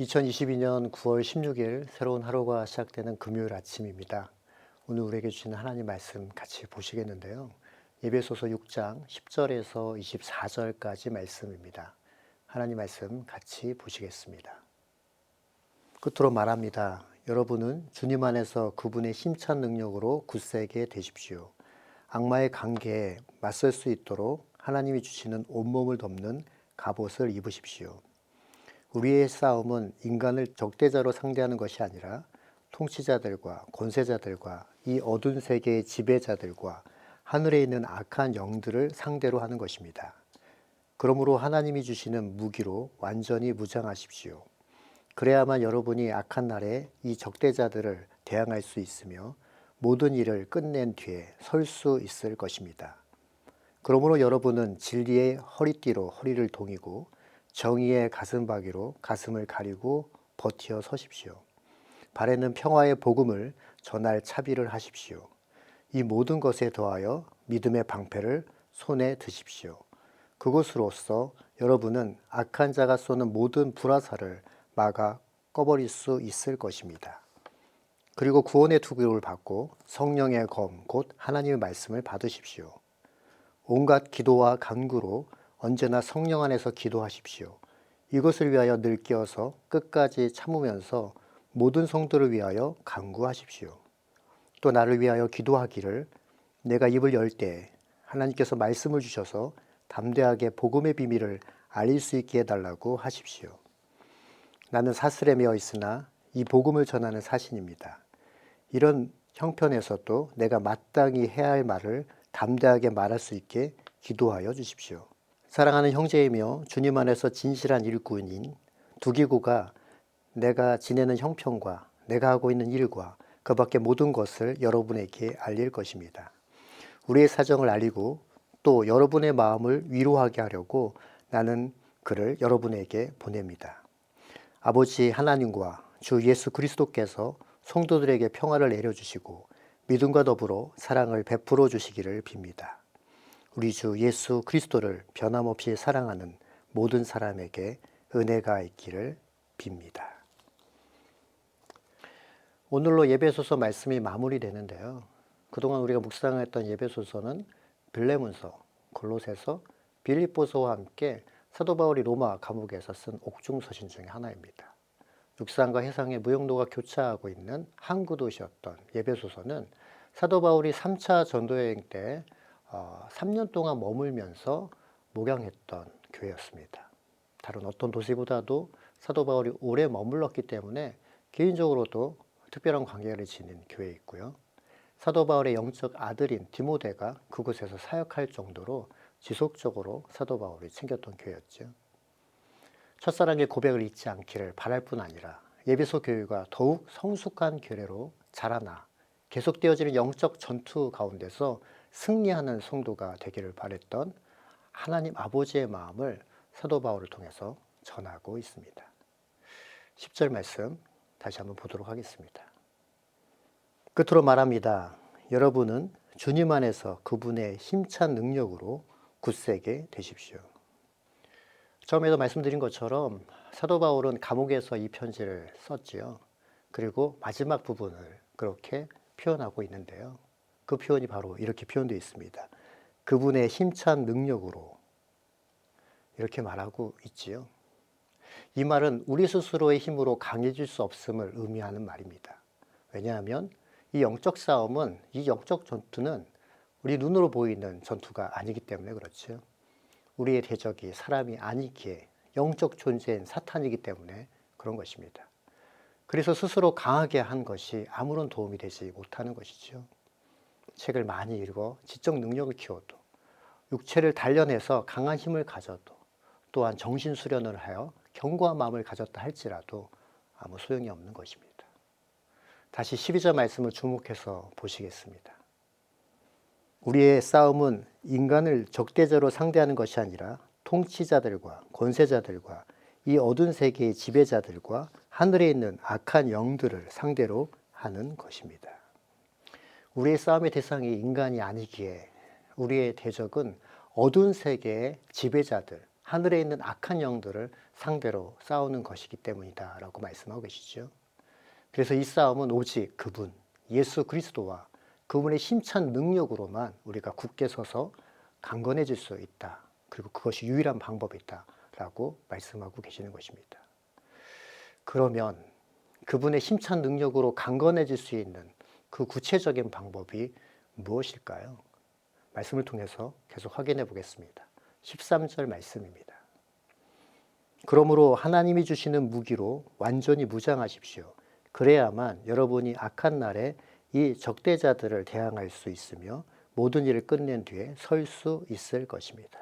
2022년 9월 16일 새로운 하루가 시작되는 금요일 아침입니다. 오늘 우리에게 주시는 하나님 말씀 같이 보시겠는데요. 에베소서 6장 10절에서 24절까지 말씀입니다. 하나님 말씀 같이 보시겠습니다. 끝으로 말합니다. 여러분은 주님 안에서 그분의 힘찬 능력으로 굳세게 되십시오. 악마의 관계에 맞설 수 있도록 하나님이 주시는 온몸을 덮는 갑옷을 입으십시오. 우리의 싸움은 인간을 적대자로 상대하는 것이 아니라 통치자들과 권세자들과 이 어두운 세계의 지배자들과 하늘에 있는 악한 영들을 상대로 하는 것입니다. 그러므로 하나님이 주시는 무기로 완전히 무장하십시오. 그래야만 여러분이 악한 날에 이 적대자들을 대항할 수 있으며 모든 일을 끝낸 뒤에 설 수 있을 것입니다. 그러므로 여러분은 진리의 허리띠로 허리를 동이고 정의의 가슴바귀로 가슴을 가리고 버티어 서십시오. 발에는 평화의 복음을 전할 차비를 하십시오. 이 모든 것에 더하여 믿음의 방패를 손에 드십시오. 그것으로써 여러분은 악한 자가 쏘는 모든 불화살을 막아 꺼버릴 수 있을 것입니다. 그리고 구원의 투구를 받고 성령의 검, 곧 하나님의 말씀을 받으십시오. 온갖 기도와 간구로 언제나 성령 안에서 기도하십시오. 이것을 위하여 늘 깨어서 끝까지 참으면서 모든 성도를 위하여 간구하십시오. 또 나를 위하여 기도하기를 내가 입을 열 때 하나님께서 말씀을 주셔서 담대하게 복음의 비밀을 알릴 수 있게 해달라고 하십시오. 나는 사슬에 매어 있으나 이 복음을 전하는 사신입니다. 이런 형편에서도 내가 마땅히 해야 할 말을 담대하게 말할 수 있게 기도하여 주십시오. 사랑하는 형제이며 주님 안에서 진실한 일꾼인 두기고가 내가 지내는 형편과 내가 하고 있는 일과 그 밖의 모든 것을 여러분에게 알릴 것입니다. 우리의 사정을 알리고 또 여러분의 마음을 위로하게 하려고 나는 그를 여러분에게 보냅니다. 아버지 하나님과 주 예수 그리스도께서 성도들에게 평화를 내려주시고 믿음과 더불어 사랑을 베풀어 주시기를 빕니다. 우리 주 예수 그리스도를 변함없이 사랑하는 모든 사람에게 은혜가 있기를 빕니다. 오늘로 예배소서 말씀이 마무리되는데요. 그동안 우리가 묵상했던 예배소서는 빌레몬서, 골로새서, 빌립보서와 함께 사도 바울이 로마 감옥에서 쓴 옥중서신 중에 하나입니다. 육상과 해상의 무용도가 교차하고 있는 항구 도시였던 예배소서는 사도 바울이 3차 전도여행 때 3년 동안 머물면서 목양했던 교회였습니다. 다른 어떤 도시보다도 사도 바울이 오래 머물렀기 때문에 개인적으로도 특별한 관계를 지닌 교회였고요. 사도 바울의 영적 아들인 디모데가 그곳에서 사역할 정도로 지속적으로 사도 바울이 챙겼던 교회였죠. 첫사랑의 고백을 잊지 않기를 바랄 뿐 아니라 예배소 교회가 더욱 성숙한 교회로 자라나 계속되어지는 영적 전투 가운데서 승리하는 성도가 되기를 바랬던 하나님 아버지의 마음을 사도 바울을 통해서 전하고 있습니다. 10절 말씀 다시 한번 보도록 하겠습니다. 끝으로 말합니다. 여러분은 주님 안에서 그분의 힘찬 능력으로 굳세게 되십시오. 처음에도 말씀드린 것처럼 사도 바울은 감옥에서 이 편지를 썼지요. 그리고 마지막 부분을 그렇게 표현하고 있는데요. 그 표현이 바로 이렇게 표현되어 있습니다. 그분의 힘찬 능력으로 이렇게 말하고 있지요. 이 말은 우리 스스로의 힘으로 강해질 수 없음을 의미하는 말입니다. 왜냐하면 이 영적 싸움은, 이 영적 전투는 우리 눈으로 보이는 전투가 아니기 때문에 그렇죠. 우리의 대적이 사람이 아니기에 영적 존재인 사탄이기 때문에 그런 것입니다. 그래서 스스로 강하게 한 것이 아무런 도움이 되지 못하는 것이죠. 책을 많이 읽어 지적 능력을 키워도, 육체를 단련해서 강한 힘을 가져도, 또한 정신 수련을 하여 견고한 마음을 가졌다 할지라도 아무 소용이 없는 것입니다. 다시 12절 말씀을 주목해서 보시겠습니다. 우리의 싸움은 인간을 적대자로 상대하는 것이 아니라 통치자들과 권세자들과 이 어두운 세계의 지배자들과 하늘에 있는 악한 영들을 상대로 하는 것입니다. 우리의 싸움의 대상이 인간이 아니기에 우리의 대적은 어두운 세계의 지배자들, 하늘에 있는 악한 영들을 상대로 싸우는 것이기 때문이다 라고 말씀하고 계시죠. 그래서 이 싸움은 오직 그분, 예수 그리스도와 그분의 힘찬 능력으로만 우리가 굳게 서서 강건해질 수 있다. 그리고 그것이 유일한 방법이다 라고 말씀하고 계시는 것입니다. 그러면 그분의 힘찬 능력으로 강건해질 수 있는 그 구체적인 방법이 무엇일까요? 말씀을 통해서 계속 확인해 보겠습니다. 13절 말씀입니다. 그러므로 하나님이 주시는 무기로 완전히 무장하십시오. 그래야만 여러분이 악한 날에 이 적대자들을 대항할 수 있으며 모든 일을 끝낸 뒤에 설 수 있을 것입니다.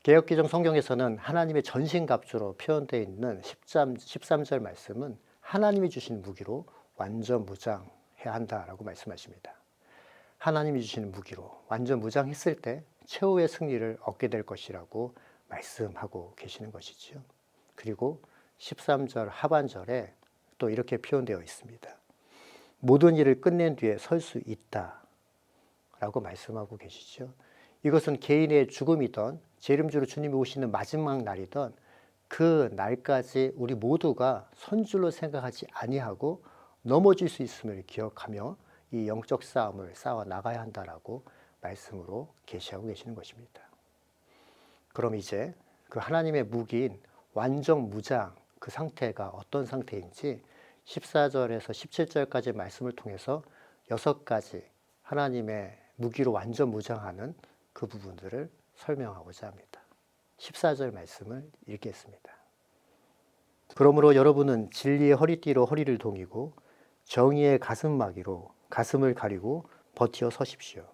개역기정 성경에서는 하나님의 전신갑주로 표현되어 있는 13절 말씀은 하나님이 주신 무기로 완전 무장해야 한다라고 말씀하십니다. 하나님이 주시는 무기로 완전 무장했을 때 최후의 승리를 얻게 될 것이라고 말씀하고 계시는 것이지요. 그리고 13절 하반절에 또 이렇게 표현되어 있습니다. 모든 일을 끝낸 뒤에 설 수 있다 라고 말씀하고 계시죠. 이것은 개인의 죽음이던 재림주로 주님이 오시는 마지막 날이던 그 날까지 우리 모두가 선줄로 생각하지 아니하고 넘어질 수 있음을 기억하며 이 영적 싸움을 싸워 나가야 한다라고 말씀으로 계시하고 계시는 것입니다. 그럼 이제 그 하나님의 무기인 완전 무장 그 상태가 어떤 상태인지 14절에서 17절까지 말씀을 통해서 6가지 하나님의 무기로 완전 무장하는 그 부분들을 설명하고자 합니다. 14절 말씀을 읽겠습니다. 그러므로 여러분은 진리의 허리띠로 허리를 동이고 정의의 가슴막이로 가슴을 가리고 버티어 서십시오.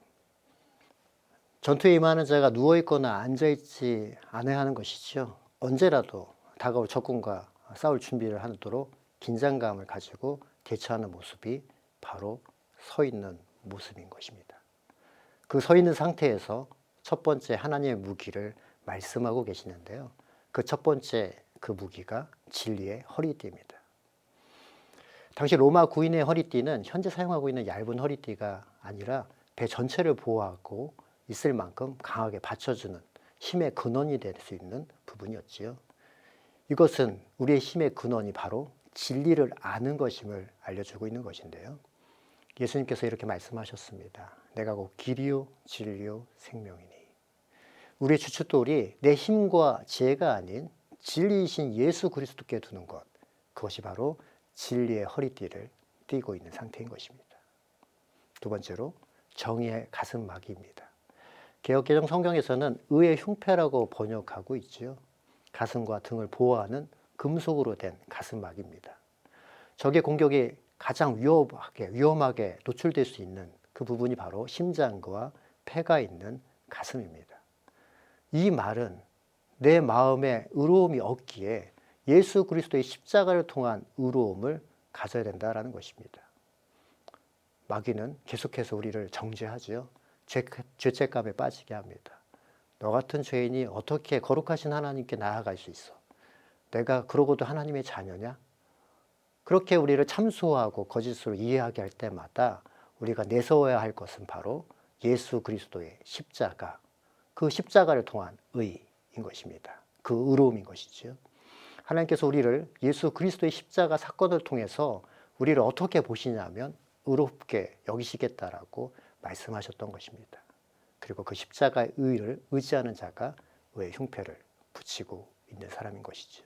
전투에 임하는 자가 누워있거나 앉아있지 않아야 하는 것이죠. 언제라도 다가올 적군과 싸울 준비를 하도록 긴장감을 가지고 대처하는 모습이 바로 서 있는 모습인 것입니다. 그 서 있는 상태에서 첫 번째 하나님의 무기를 말씀하고 계시는데요. 그 첫 번째 그 무기가 진리의 허리띠입니다. 당시 로마 구인의 허리띠는 현재 사용하고 있는 얇은 허리띠가 아니라 배 전체를 보호하고 있을 만큼 강하게 받쳐주는 힘의 근원이 될 수 있는 부분이었지요. 이것은 우리의 힘의 근원이 바로 진리를 아는 것임을 알려주고 있는 것인데요. 예수님께서 이렇게 말씀하셨습니다. 내가 곧 길이요 진리요 생명이니. 우리의 주춧돌이 내 힘과 지혜가 아닌 진리이신 예수 그리스도께 두는 것, 그것이 바로 진리의 허리띠를 띠고 있는 상태인 것입니다. 두 번째로 정의의 가슴막이입니다. 개역개정 성경에서는 의의 흉패라고 번역하고 있지요. 가슴과 등을 보호하는 금속으로 된 가슴막입니다. 적의 공격이 가장 위험하게 노출될 수 있는 그 부분이 바로 심장과 폐가 있는 가슴입니다. 이 말은 내 마음에 의로움이 없기에 예수 그리스도의 십자가를 통한 의로움을 가져야 된다는 것입니다. 마귀는 계속해서 우리를 정죄하지요. 죄책감에 빠지게 합니다. 너 같은 죄인이 어떻게 거룩하신 하나님께 나아갈 수 있어? 내가 그러고도 하나님의 자녀냐? 그렇게 우리를 참소하고 거짓으로 이해하게 할 때마다 우리가 내세워야 할 것은 바로 예수 그리스도의 십자가, 그 십자가를 통한 의인 것입니다. 그 의로움인 것이지요. 하나님께서 우리를 예수 그리스도의 십자가 사건을 통해서 우리를 어떻게 보시냐면 의롭게 여기시겠다라고 말씀하셨던 것입니다. 그리고 그 십자가의 의를 의지하는 자가 의의 흉패를 붙이고 있는 사람인 것이죠.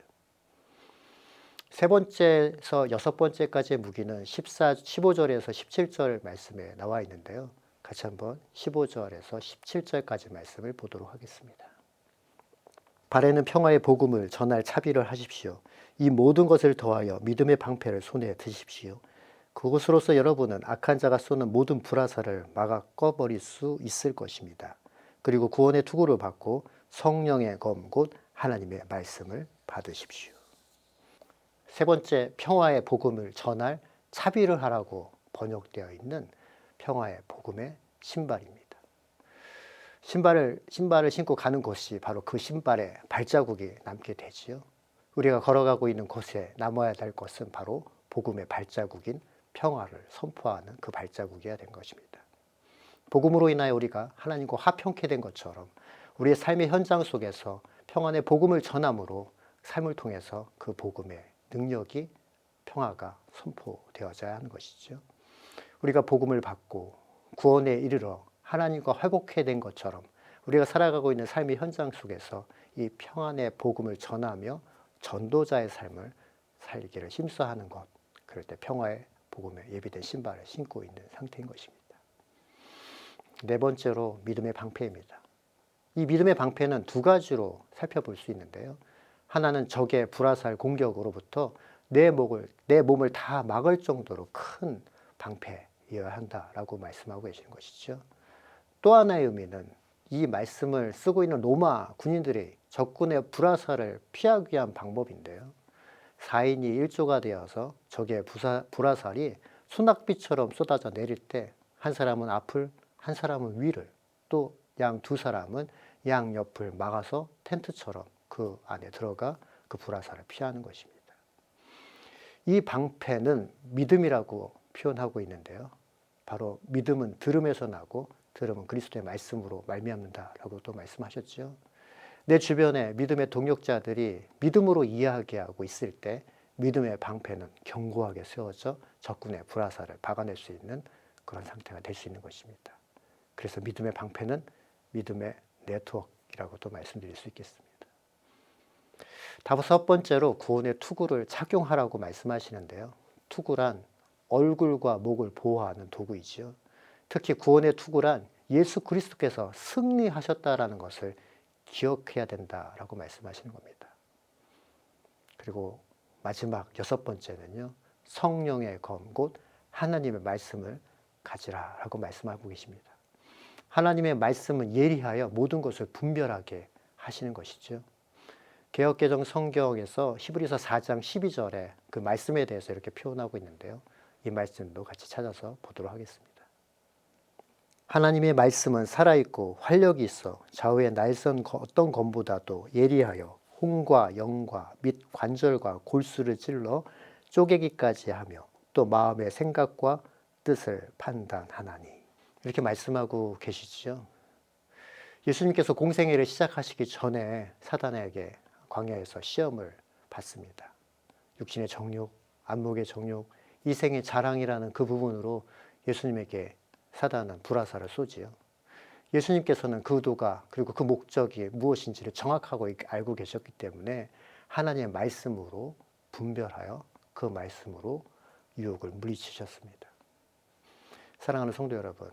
세 번째에서 6번째까지의 무기는 15절에서 17절 말씀에 나와 있는데요. 같이 한번 15절에서 17절까지 말씀을 보도록 하겠습니다. 발에는 평화의 복음을 전할 차비를 하십시오. 이 모든 것을 더하여 믿음의 방패를 손에 드십시오. 그것으로서 여러분은 악한 자가 쏘는 모든 불화살을 막아 꺼버릴 수 있을 것입니다. 그리고 구원의 투구를 받고 성령의 검 곧 하나님의 말씀을 받으십시오. 세 번째, 평화의 복음을 전할 차비를 하라고 번역되어 있는 평화의 복음의 신발입니다. 신발을 신고 가는 곳이 바로 그 신발의 발자국이 남게 되지요. 우리가 걸어가고 있는 곳에 남아야 될 것은 바로 복음의 발자국인 평화를 선포하는 그 발자국이어야 된 것입니다. 복음으로 인하여 우리가 하나님과 화평케 된 것처럼 우리의 삶의 현장 속에서 평안의 복음을 전함으로 삶을 통해서 그 복음의 능력이 평화가 선포되어져야 하는 것이죠. 우리가 복음을 받고 구원에 이르러 하나님과 회복된 것처럼 우리가 살아가고 있는 삶의 현장 속에서 이 평안의 복음을 전하며 전도자의 삶을 살기를 힘써하는 것, 그럴 때 평화의 복음에 예비된 신발을 신고 있는 상태인 것입니다. 네 번째로 믿음의 방패입니다. 이 믿음의 방패는 두 가지로 살펴볼 수 있는데요. 하나는 적의 불화살 공격으로부터 내 몸을 다 막을 정도로 큰 방패여야 한다라고 말씀하고 계시는 것이죠. 또 하나의 의미는 이 말씀을 쓰고 있는 로마 군인들이 적군의 불화살을 피하기 위한 방법인데요. 4인이 1조가 되어서 적의 불화살이 소낙비처럼 쏟아져 내릴 때 한 사람은 앞을, 한 사람은 위를, 또 양 두 사람은 양 옆을 막아서 텐트처럼 그 안에 들어가 그 불화살을 피하는 것입니다. 이 방패는 믿음이라고 표현하고 있는데요. 바로 믿음은 들음에서 나고 들음은 그리스도의 말씀으로 말미암는다라고 또 말씀하셨죠. 내 주변에 믿음의 동역자들이 믿음으로 이야기하고 있을 때 믿음의 방패는 견고하게 세워져 적군의 불화살을 박아낼 수 있는 그런 상태가 될 수 있는 것입니다. 그래서 믿음의 방패는 믿음의 네트워크라고도 말씀드릴 수 있겠습니다. 다섯 번째로 구원의 투구를 착용하라고 말씀하시는데요. 투구란 얼굴과 목을 보호하는 도구이죠. 특히 구원의 투구란 예수 그리스도께서 승리하셨다라는 것을 기억해야 된다라고 말씀하시는 겁니다. 그리고 마지막 여섯 번째는요. 성령의 검, 곧 하나님의 말씀을 가지라라고 말씀하고 계십니다. 하나님의 말씀은 예리하여 모든 것을 분별하게 하시는 것이죠. 개역개정 성경에서 히브리서 4장 12절에 그 말씀에 대해서 이렇게 표현하고 있는데요. 이 말씀도 같이 찾아서 보도록 하겠습니다. 하나님의 말씀은 살아있고 활력이 있어 좌우의 날선 어떤 검보다도 예리하여 혼과 영과 및 관절과 골수를 찔러 쪼개기까지 하며 또 마음의 생각과 뜻을 판단하나니. 이렇게 말씀하고 계시죠. 예수님께서 공생애를 시작하시기 전에 사단에게 광야에서 시험을 받습니다. 육신의 정욕, 안목의 정욕, 이생의 자랑이라는 그 부분으로 예수님에게 사단은 불화살을 쏘지요. 예수님께서는 그 의도가 그리고 그 목적이 무엇인지를 정확하고 알고 계셨기 때문에 하나님의 말씀으로 분별하여 그 말씀으로 유혹을 물리치셨습니다. 사랑하는 성도 여러분,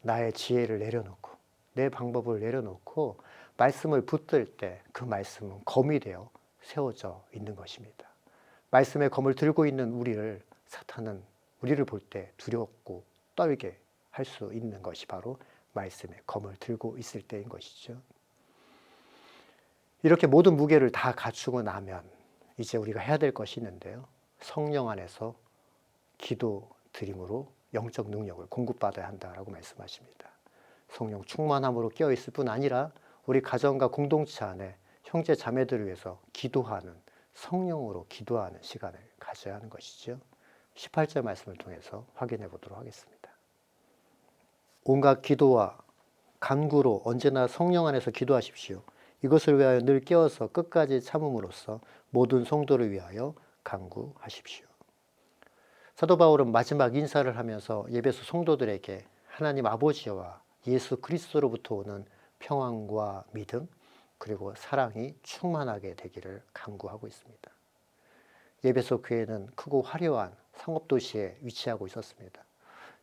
나의 지혜를 내려놓고 내 방법을 내려놓고 말씀을 붙들 때 그 말씀은 검이 되어 세워져 있는 것입니다. 말씀의 검을 들고 있는 우리를 사탄은 우리를 볼 때 두렵고 떨게 할 수 있는 것이 바로 말씀의 검을 들고 있을 때인 것이죠. 이렇게 모든 무게를 다 갖추고 나면 이제 우리가 해야 될 것이 있는데요. 성령 안에서 기도 드림으로 영적 능력을 공급받아야 한다라고 말씀하십니다. 성령 충만함으로 깨어있을 뿐 아니라 우리 가정과 공동체 안에 형제 자매들을 위해서 기도하는 성령으로 기도하는 시간을 가져야 하는 것이죠. 18절 말씀을 통해서 확인해 보도록 하겠습니다. 온갖 기도와 간구로 언제나 성령 안에서 기도하십시오. 이것을 위하여 늘 깨어서 끝까지 참음으로써 모든 성도를 위하여 간구하십시오. 사도 바울은 마지막 인사를 하면서 에베소 성도들에게 하나님 아버지와 예수 그리스도로부터 오는 평안과 믿음 그리고 사랑이 충만하게 되기를 간구하고 있습니다. 에베소 교회는 크고 화려한 상업도시에 위치하고 있었습니다.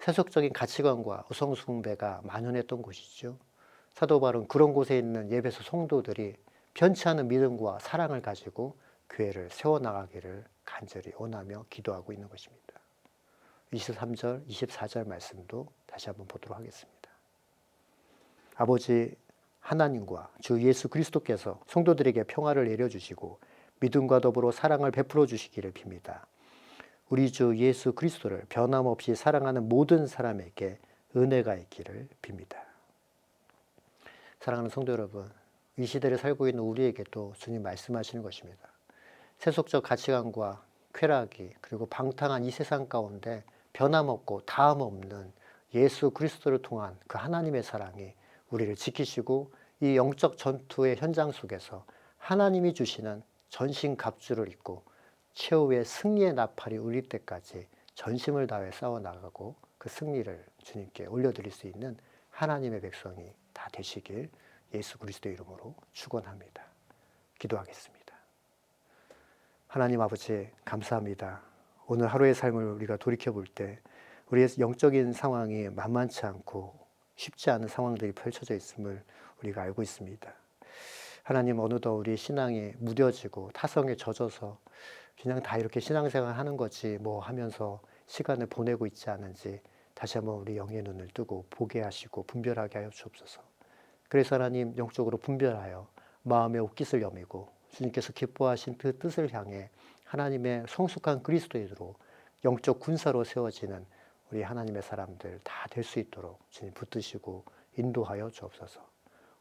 세속적인 가치관과 우상숭배가 만연했던 곳이죠. 사도 바울은 그런 곳에 있는 에베소 성도들이 변치 않은 믿음과 사랑을 가지고 교회를 세워나가기를 간절히 원하며 기도하고 있는 것입니다. 23절, 24절 말씀도 다시 한번 보도록 하겠습니다. 아버지 하나님과 주 예수 그리스도께서 성도들에게 평화를 내려주시고 믿음과 더불어 사랑을 베풀어 주시기를 빕니다. 우리 주 예수 그리스도를 변함없이 사랑하는 모든 사람에게 은혜가 있기를 빕니다. 사랑하는 성도 여러분, 이 시대를 살고 있는 우리에게도 주님 말씀하시는 것입니다. 세속적 가치관과 쾌락이 그리고 방탕한 이 세상 가운데 변함없고 다함없는 예수 그리스도를 통한 그 하나님의 사랑이 우리를 지키시고 이 영적 전투의 현장 속에서 하나님이 주시는 전신 갑주를 입고 최후의 승리의 나팔이 울릴 때까지 전심을 다해 싸워나가고 그 승리를 주님께 올려드릴 수 있는 하나님의 백성이 다 되시길 예수 그리스도 이름으로 축원합니다. 기도하겠습니다. 하나님 아버지 감사합니다. 오늘 하루의 삶을 우리가 돌이켜볼 때 우리의 영적인 상황이 만만치 않고 쉽지 않은 상황들이 펼쳐져 있음을 우리가 알고 있습니다. 하나님 어느덧 우리 신앙이 무뎌지고 타성에 젖어서 그냥 다 이렇게 신앙생활 하는 거지 뭐 하면서 시간을 보내고 있지 않은지 다시 한번 우리 영의 눈을 뜨고 보게 하시고 분별하게 하여 주옵소서. 그래서 하나님 영적으로 분별하여 마음의 옷깃을 여미고 주님께서 기뻐하신 그 뜻을 향해 하나님의 성숙한 그리스도인으로 영적 군사로 세워지는 우리 하나님의 사람들 다 될 수 있도록 주님 붙드시고 인도하여 주옵소서.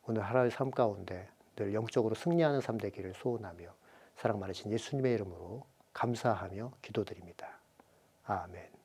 오늘 하루의 삶 가운데 늘 영적으로 승리하는 삶 되기를 소원하며 사랑 많으신 예수님의 이름으로 감사하며 기도드립니다. 아멘.